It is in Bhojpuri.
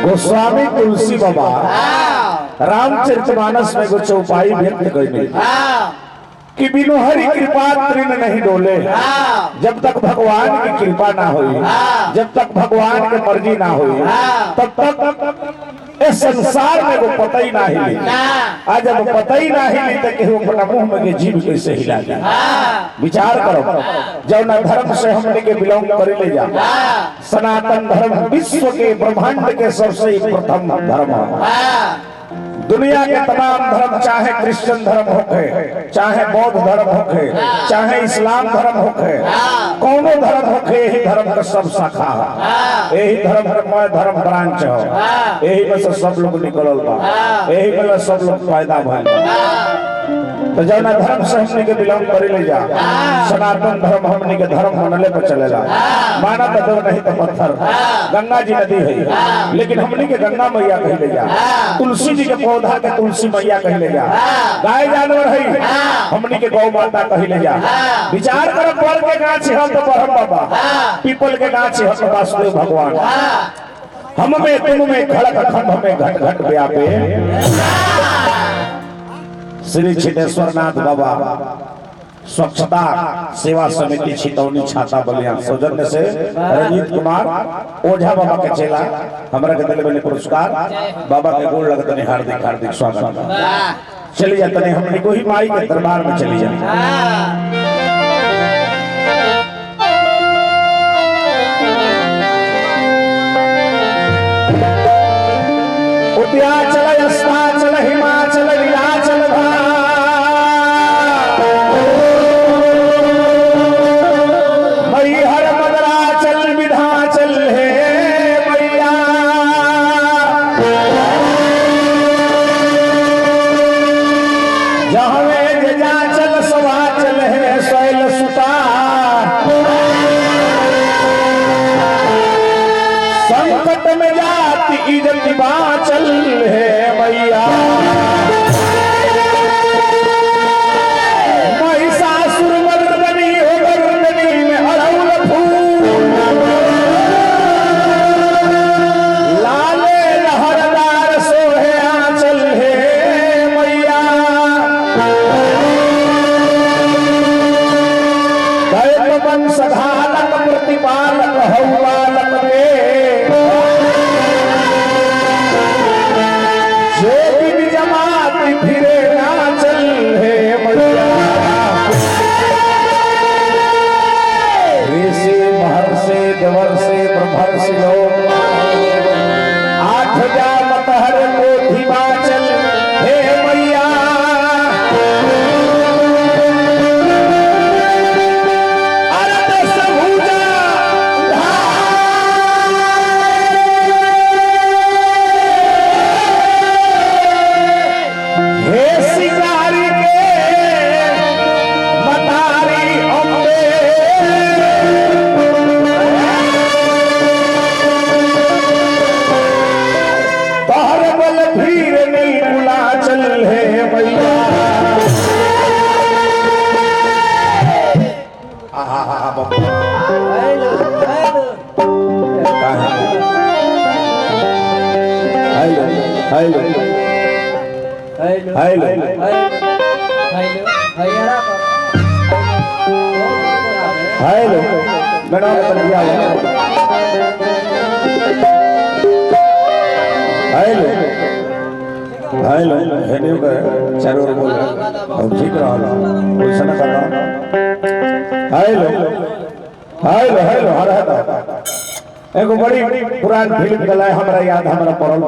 गोस्वामी तुलसी बाबा रामचरितमानस में कुछ उपाय व्यक्त करने कि बिनु हरि कृपा तृण नहीं डोले। जब तक भगवान की कृपा ना हुई, जब तक भगवान की मर्जी ना हुई, तब तक इस संसार में वो पता ही ना हिली। आज जब पता ही ना हिली तो केहू अपना मुंह में के जीव कैसे हिला जाए। विचार करो, जब ना धर्म से हमने के बिलोंग कर ले जा। सनातन धर्म विश्व के ब्रह्मांड के सबसे प्रथम धर्म। दुनिया के तमाम धर्म, चाहे क्रिश्चियन धर्म होखे, चाहे बौद्ध धर्म होखे, चाहे इस्लाम धर्म होखे, कौनो धर्म होखे, यही धर्म का सब शाखा है। यही धर्म ब्रांच है। यही में से सब लोग निकलल बा, यही में सब लोग पैदा भइल। तो जब ना धर्म से हमने के बिलोंग करे ले जा, सनातन धर्म हमने के धर्म मनले पर चलेला। माना तो दो नहीं तो पत्थर। गंगा जी नदी है, लेकिन हमने के गंगा मैया कह ले जा। तुलसी जी के पौधा के तुलसी मैया कह ले जा। गाय जानवर है, हमने के गौ माता कह ले जा। विचार करो, पेड़ के गाछ है तो ब्रह्म बाबा, पीपल के गाछ है तो वासुदेव भगवान। हम में तुम में खड़क खंभ में घट घट व्यापे। श्री छितेश्वरनाथ बाबा स्वच्छता सेवा समिति छितौनी छाता बलिया सौजन्य से रंजीत कुमार ओझा बाबा के चेला हमरा के दिल में पुरस्कार। बाबा के गोड़ लगतने हार्दिक हार्दिक स्वागत। चली जाते हमने को ही माई के दरबार में चली जाए। उद्याचल अस्ताचल हिमाचल लीलाचल हर मदराचल विधाचल है मैया। जहाँ जाचल सवाचल है शैल सुता। संकट में जाति इज्जत बाचल है मैया। सधालक प्रतिपालक हौवालक में जो दिन जमात फिरे नाचल है मैया। ऋषि महर्षि देवर्षि ब्रह्मर्षि लोग आठ जामत हर को हिमाचल है मैया। Hello madam hello hello hello चारों ओर बोल अब ठीक रहा वैसा ना करना। हेलो हेलो हेलो हर एगो बड़ी पुरान फिल्म गला हमारा याद हमारा पड़ल।